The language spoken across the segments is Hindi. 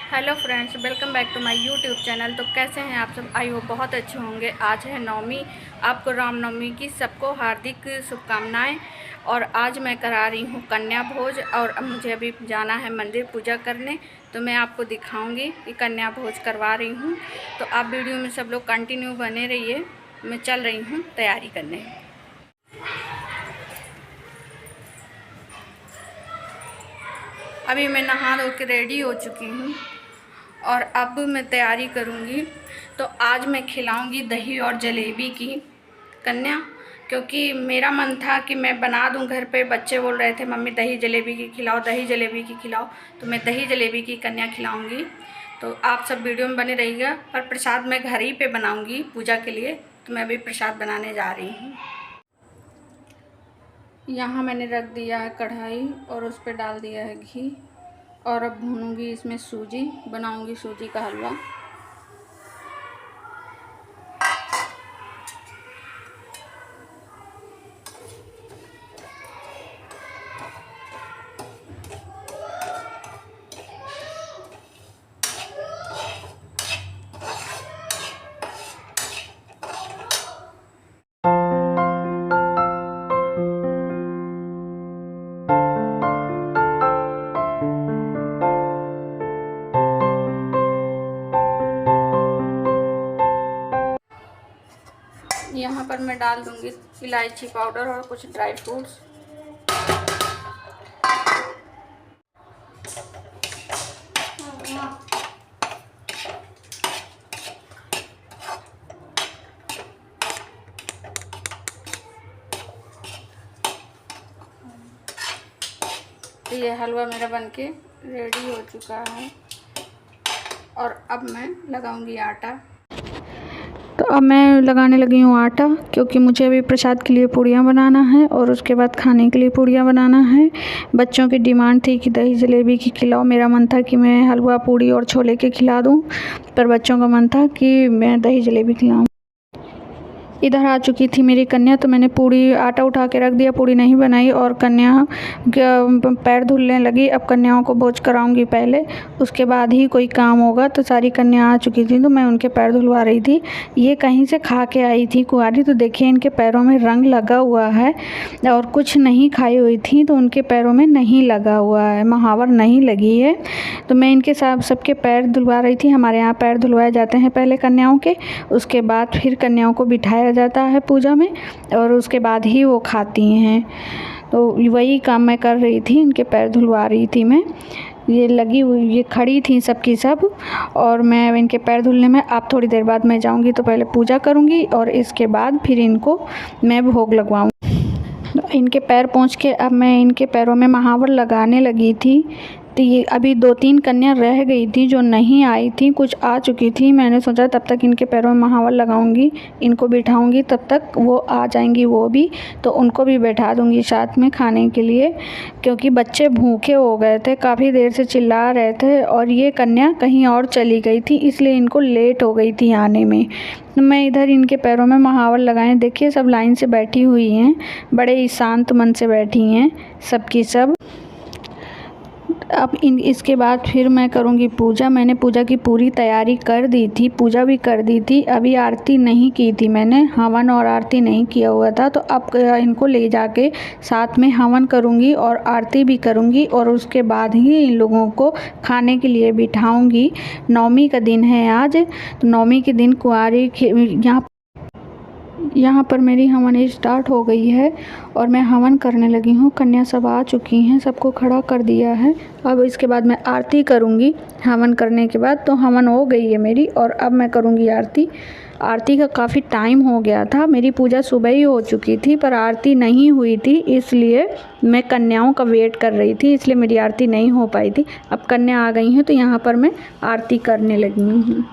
Hello friends, welcome back to my YouTube channel. तो कैसे हैं आप सब? आई होप बहुत अच्छे होंगे। आज है नवमी, आपको रामनवमी की सबको हार्दिक शुभकामनाएं। और आज मैं करा रही हूँ कन्या भोज, और अब मुझे अभी जाना है मंदिर पूजा करने। तो मैं आपको दिखाऊंगी कि कन्या भोज करवा रही हूँ। तो आप वीडियो में सब लोग कंटिन्यू बने रहिए। मैं चल रही हूँ तैयारी करने। अभी मैं नहा धो के रेडी हो चुकी हूँ और अब मैं तैयारी करूँगी। तो आज मैं खिलाऊँगी दही और जलेबी की कन्या, क्योंकि मेरा मन था कि मैं बना दूं घर पे। बच्चे बोल रहे थे मम्मी दही जलेबी की खिलाओ, दही जलेबी की खिलाओ। तो मैं दही जलेबी की कन्या खिलाऊँगी। तो आप सब वीडियो में बने रहिएगा। पर प्रसाद मैं घर ही पे बनाऊँगी पूजा के लिए। तो मैं अभी प्रसाद बनाने जा रही हूँ। यहाँ मैंने रख दिया है कढ़ाई और उस पर डाल दिया है घी। और अब भूनूंगी इसमें सूजी, बनाऊंगी सूजी का हलवा। यहाँ पर मैं डाल दूंगी इलायची पाउडर और कुछ ड्राई फ्रूट्स। तो ये हलवा मेरा बनके रेडी हो चुका है। और अब मैं लगाऊंगी आटा। तो अब मैं लगाने लगी हूँ आटा, क्योंकि मुझे अभी प्रसाद के लिए पूड़ियाँ बनाना है और उसके बाद खाने के लिए पूड़ियाँ बनाना है। बच्चों की डिमांड थी कि दही जलेबी की खिलाओ। मेरा मन था कि मैं हलवा पूड़ी और छोले के खिला दूँ, पर बच्चों का मन था कि मैं दही जलेबी खिलाऊँ। इधर आ चुकी थी मेरी कन्या, तो मैंने पूड़ी आटा उठा के रख दिया, पूड़ी नहीं बनाई। और कन्या पैर धुलने लगी। अब कन्याओं को भोज कराऊंगी पहले, उसके बाद ही कोई काम होगा। तो सारी कन्या आ चुकी थी, तो मैं उनके पैर धुलवा रही थी। ये कहीं से खा के आई थी कुंवारी, तो देखिए इनके पैरों में रंग लगा हुआ है। और कुछ नहीं खाई हुई थी तो उनके पैरों में नहीं लगा हुआ है, महावर नहीं लगी है। तो मैं इनके सबके पैर धुलवा रही थी। हमारे यहाँ पैर धुलवाए जाते हैं पहले कन्याओं के, उसके बाद फिर कन्याओं को बिठाया जाता है पूजा में, और उसके बाद ही वो खाती हैं। तो वही काम मैं कर रही थी, इनके पैर धुलवा रही थी मैं। ये लगी हुई, ये खड़ी थी सबकी सब, और मैं इनके पैर धुलने में अब थोड़ी देर बाद मैं जाऊंगी। तो पहले पूजा करूंगी और इसके बाद फिर इनको मैं भोग लगवाऊंगी। इनके पैर पोंछ के अब मैं इनके पैरों में महावर लगाने लगी थी। तो ये अभी 2-3 कन्या रह गई थी जो नहीं आई थी, कुछ आ चुकी थी। मैंने सोचा तब तक इनके पैरों में महावर लगाऊंगी, इनको बिठाऊंगी, तब तक वो आ जाएंगी वो भी। तो उनको भी बैठा दूंगी साथ में खाने के लिए, क्योंकि बच्चे भूखे हो गए थे, काफ़ी देर से चिल्ला रहे थे। और ये कन्या कहीं और चली गई थी, इसलिए इनको लेट हो गई थी आने में। मैं इधर इनके पैरों में महावर लगाए, देखिए सब लाइन से बैठी हुई हैं, बड़े ही शांत मन से बैठी हैं सबकी सब। अब इसके बाद फिर मैं करूँगी पूजा। मैंने पूजा की पूरी तैयारी कर दी थी, पूजा भी कर दी थी। अभी आरती नहीं की थी मैंने, हवन और आरती नहीं किया हुआ था। तो अब इनको ले जाके साथ में हवन करूँगी और आरती भी करूँगी, और उसके बाद ही इन लोगों को खाने के लिए बिठाऊँगी। नवमी का दिन है आज, तो नवमी के दिन कुंवारी यहाँ पर मेरी हवन स्टार्ट हो गई है और मैं हवन करने लगी हूँ। कन्या सब आ चुकी हैं, सबको खड़ा कर दिया है। अब इसके बाद मैं आरती करूँगी। हवन करने के बाद तो हवन हो गई है मेरी, और अब मैं करूँगी आरती। आरती का काफ़ी टाइम हो गया था, मेरी पूजा सुबह ही हो चुकी थी, पर आरती नहीं हुई थी, इसलिए मैं कन्याओं का वेट कर रही थी, इसलिए मेरी आरती नहीं हो पाई थी। अब कन्या आ गई हैं तो यहाँ पर मैं आरती करने लगी हूँ।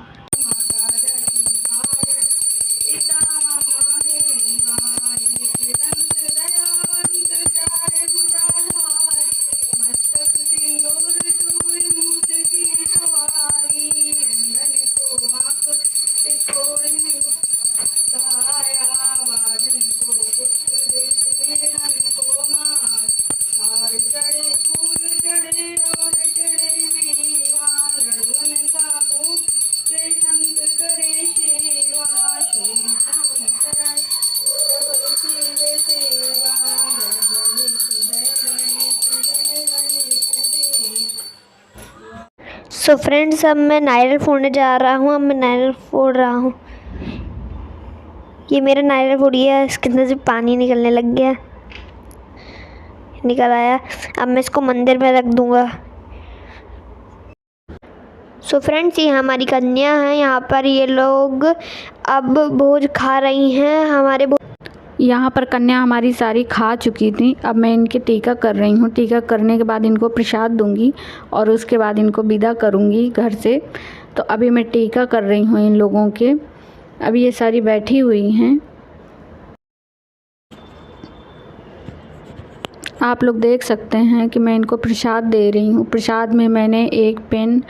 चढ़े फूल चढ़े और चढ़े मेवा लड्डू सो फ्रेंड्स, अब मैं नारियल फोड़ने जा रहा हूँ। अब मैं नारियल फोड़ रहा हूँ। ये मेरा नारियल फोड़ गया, इसके अंदर से पानी निकलने लग गया, निकल आया। अब मैं इसको मंदिर में रख दूँगा। सो फ्रेंड्स, ये हमारी कन्या है। यहाँ पर ये लोग अब भोज खा रही हैं। यहाँ पर कन्या हमारी सारी खा चुकी थी। अब मैं इनके टीका कर रही हूँ। टीका करने के बाद इनको प्रसाद दूंगी और उसके बाद इनको विदा करूँगी घर से। तो अभी मैं टीका कर रही हूँ इन लोगों के। अभी ये सारी बैठी हुई हैं। आप लोग देख सकते हैं कि मैं इनको प्रसाद दे रही हूँ। प्रसाद में मैंने एक पेन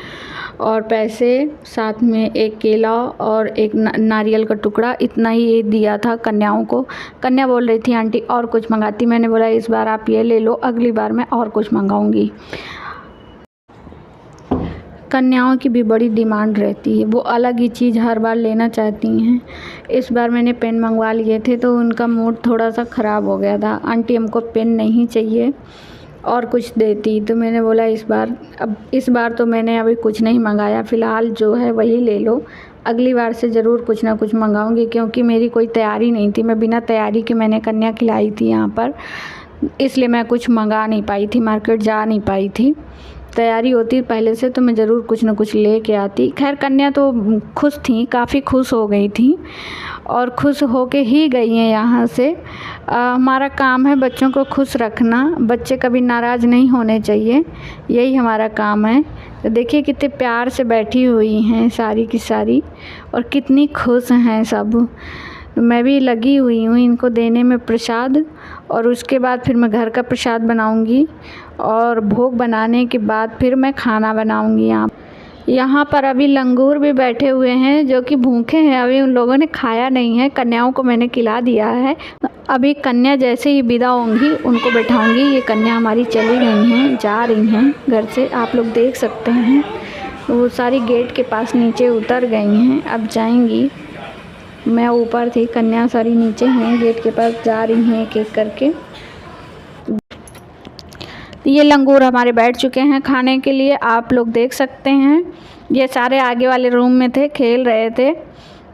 और पैसे, साथ में एक केला और एक नारियल का टुकड़ा, इतना ही ये दिया था कन्याओं को। कन्या बोल रही थी आंटी और कुछ मंगाती। मैंने बोला इस बार आप ये ले लो, अगली बार मैं और कुछ मंगाऊंगी। कन्याओं की भी बड़ी डिमांड रहती है, वो अलग ही चीज़ हर बार लेना चाहती हैं। इस बार मैंने पेन मंगवा लिए थे तो उनका मूड थोड़ा सा ख़राब हो गया था। आंटी हमको पेन नहीं चाहिए और कुछ देती। तो मैंने बोला इस बार तो मैंने अभी कुछ नहीं मंगाया, फ़िलहाल जो है वही ले लो। अगली बार से ज़रूर कुछ ना कुछ मंगाऊंगी, क्योंकि मेरी कोई तैयारी नहीं थी। मैं बिना तैयारी के मैंने कन्या खिलाई थी यहाँ पर, इसलिए मैं कुछ मंगा नहीं पाई थी, मार्केट जा नहीं पाई थी। तैयारी होती पहले से तो मैं ज़रूर कुछ ना कुछ ले के आती। खैर कन्या तो खुश थी, काफ़ी खुश हो गई थी और खुश होके ही गई हैं यहाँ से। हमारा काम है बच्चों को खुश रखना, बच्चे कभी नाराज़ नहीं होने चाहिए, यही हमारा काम है। तो देखिए कितने प्यार से बैठी हुई हैं सारी की सारी और कितनी खुश हैं सब। मैं भी लगी हुई हूँ इनको देने में प्रसाद, और उसके बाद फिर मैं घर का प्रसाद बनाऊँगी और भोग बनाने के बाद फिर मैं खाना बनाऊँगी। यहाँ पर अभी लंगूर भी बैठे हुए हैं जो कि भूखे हैं, अभी उन लोगों ने खाया नहीं है। कन्याओं को मैंने खिला दिया है। अभी कन्या जैसे ही विदा होंगी उनको बैठाऊँगी। ये कन्या हमारी चली गई हैं, जा रही हैं घर से, आप लोग देख सकते हैं। वो सारी गेट के पास नीचे उतर गई हैं, अब जाएंगी। मैं ऊपर थी, कन्या सारी नीचे हैं, गेट के पास जा रही हैं एक एक करके। ये लंगूर हमारे बैठ चुके हैं खाने के लिए, आप लोग देख सकते हैं। ये सारे आगे वाले रूम में थे, खेल रहे थे।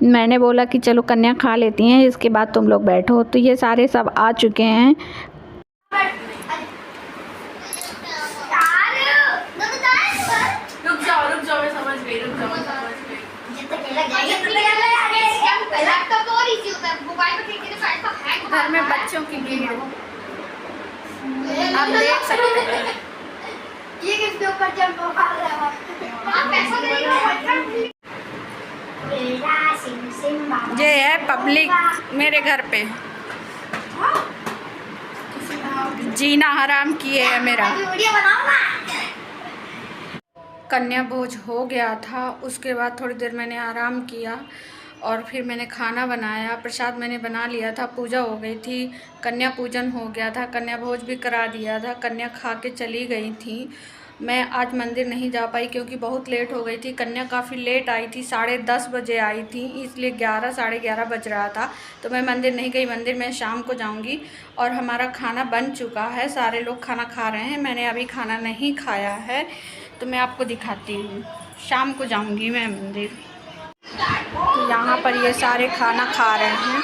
मैंने बोला कि चलो कन्या खा लेती हैं, इसके बाद तुम लोग बैठो। तो ये सारे सब आ चुके हैं। रुक जाओ, मैं समझ गई। घर में बच्चों की भीड़, आप देख सकते हैं। ये किसके ऊपर जंप कर रहा है? ये है पब्लिक मेरे घर पे, जीना हराम किए है मेरा। कन्या भोज हो गया था, उसके बाद थोड़ी देर मैंने आराम किया और फिर मैंने खाना बनाया। प्रसाद मैंने बना लिया था, पूजा हो गई थी, कन्या पूजन हो गया था, कन्या भोज भी करा दिया था। कन्या खा के चली गई थी। मैं आज मंदिर नहीं जा पाई क्योंकि बहुत लेट हो गई थी। कन्या काफ़ी लेट आई थी, 10:30 बजे आई थी, इसलिए 11 साढ़े 11 बज रहा था। तो मैं मंदिर नहीं गई। मंदिर में शाम को जाऊंगी। और हमारा खाना बन चुका है, सारे लोग खाना खा रहे हैं, मैंने अभी खाना नहीं खाया है। तो मैं आपको दिखाती हूँ, शाम को जाऊँगी मैं मंदिर। तो यहाँ पर ये सारे खाना खा रहे हैं।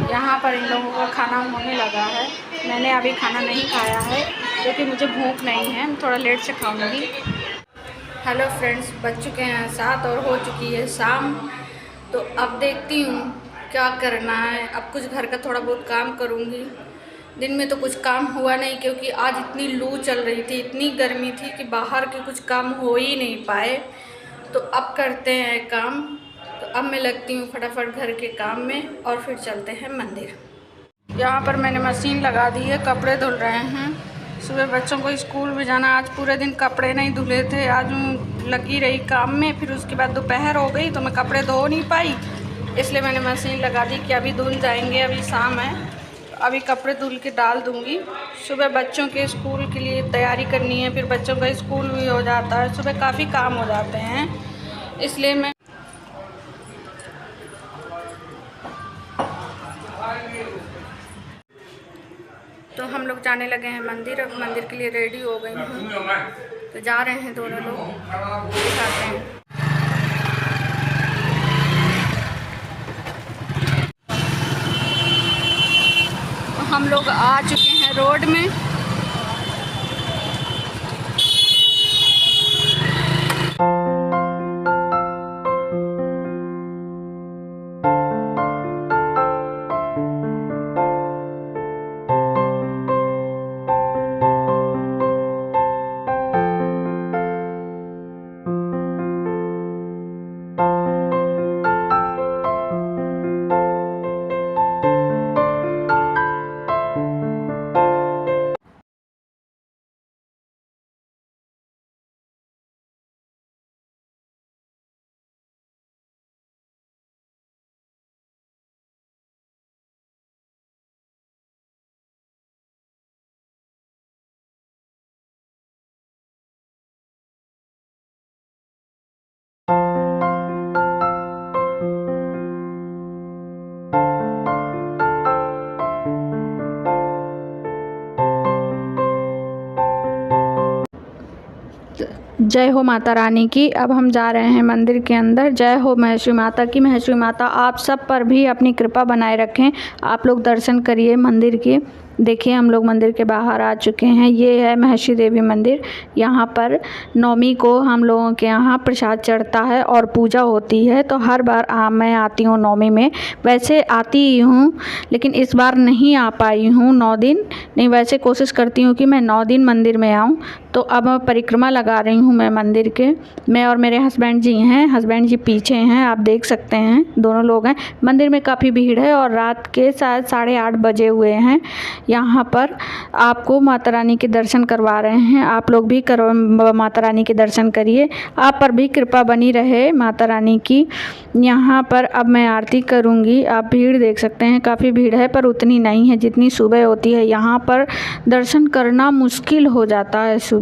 यहाँ पर इन लोगों का खाना होने लगा है। मैंने अभी खाना नहीं खाया है क्योंकि मुझे भूख नहीं है, थोड़ा लेट से खाऊंगी। हेलो फ्रेंड्स, बज चुके हैं 7 और हो चुकी है शाम। तो अब देखती हूँ क्या करना है। अब कुछ घर का थोड़ा बहुत काम करूँगी। दिन में तो कुछ काम हुआ नहीं क्योंकि आज इतनी लू चल रही थी, इतनी गर्मी थी कि बाहर के कुछ काम हो ही नहीं पाए। तो अब करते हैं काम। तो अब मैं लगती हूँ फटाफट घर के काम में और फिर चलते हैं मंदिर। यहाँ पर मैंने मशीन लगा दी है, कपड़े धुल रहे हैं। सुबह बच्चों को स्कूल भी जाना, आज पूरे दिन कपड़े नहीं धुले थे। आज लगी रही काम में, फिर उसके बाद दोपहर हो गई तो मैं कपड़े धो नहीं पाई, इसलिए मैंने मशीन लगा दी कि अभी धुल जाएंगे। अभी शाम है, अभी कपड़े धुल के डाल दूँगी। सुबह बच्चों के स्कूल के लिए तैयारी करनी है, फिर बच्चों का स्कूल भी हो जाता है, सुबह काफ़ी काम हो जाते हैं, इसलिए मैं तो हम लोग जाने लगे हैं मंदिर। अब मंदिर के लिए रेडी हो गई हूँ, तो जा रहे हैं दोनों लोग, दिखाते हैं। हम लोग आ चुके हैं रोड में। जय हो माता रानी की। अब हम जा रहे हैं मंदिर के अंदर। जय हो महेश्वरी माता की। महेश्वरी माता आप सब पर भी अपनी कृपा बनाए रखें। आप लोग दर्शन करिए मंदिर के। देखिए हम लोग मंदिर के बाहर आ चुके हैं। ये है महेश्वरी देवी मंदिर। यहाँ पर नवमी को हम लोगों के यहाँ प्रसाद चढ़ता है और पूजा होती है। तो हर बार मैं आती हूँ नवमी में। वैसे आती ही हूँ, लेकिन इस बार नहीं आ पाई हूँ 9 दिन। नहीं, वैसे कोशिश करती हूँ कि मैं 9 दिन मंदिर में आऊँ। तो अब परिक्रमा लगा रही हूँ मैं मंदिर के। मैं और मेरे हस्बैंड जी हैं। हस्बैंड जी पीछे हैं, आप देख सकते हैं, दोनों लोग हैं। मंदिर में काफ़ी भीड़ है और रात के शायद 8:30 बजे हुए हैं। यहाँ पर आपको माता रानी के दर्शन करवा रहे हैं। आप लोग भी माता रानी के दर्शन करिए। आप पर भी कृपा बनी रहे माता रानी की। यहाँ पर अब मैं आरती करूँगी। आप भीड़ देख सकते हैं, काफ़ी भीड़ है, पर उतनी नहीं है जितनी सुबह होती है। यहाँ पर दर्शन करना मुश्किल हो जाता है सुबह।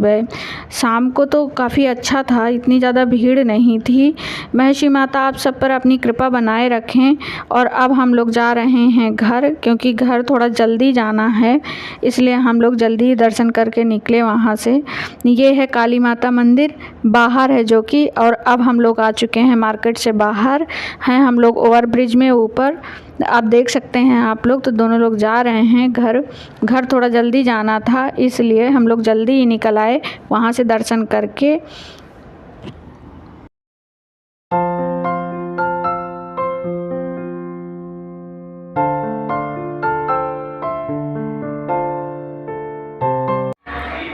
शाम को तो काफ़ी अच्छा था, इतनी ज़्यादा भीड़ नहीं थी। महेश्वरी माता आप सब पर अपनी कृपा बनाए रखें। और अब हम लोग जा रहे हैं घर, क्योंकि घर थोड़ा जल्दी जाना है, इसलिए हम लोग जल्दी दर्शन करके निकले वहाँ से। ये है काली माता मंदिर बाहर है जो कि। और अब हम लोग आ चुके हैं मार्केट से बाहर हैं हम लोग, ओवर ब्रिज में ऊपर आप देख सकते हैं आप लोग। तो दोनों लोग जा रहे हैं घर थोड़ा जल्दी जाना था, इसलिए हम लोग जल्दी ही निकल आए वहाँ से दर्शन करके।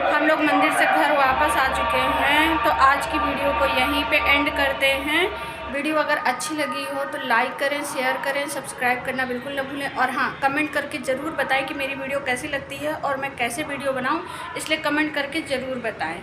हम लोग मंदिर से घर वापस आ चुके हैं। तो आज की वीडियो को यहीं पे एंड करते हैं। वीडियो अगर अच्छी लगी हो तो लाइक करें, शेयर करें, सब्सक्राइब करना बिल्कुल न भूलें। और हाँ, कमेंट करके ज़रूर बताएं कि मेरी वीडियो कैसी लगती है और मैं कैसे वीडियो बनाऊं, इसलिए कमेंट करके ज़रूर बताएं।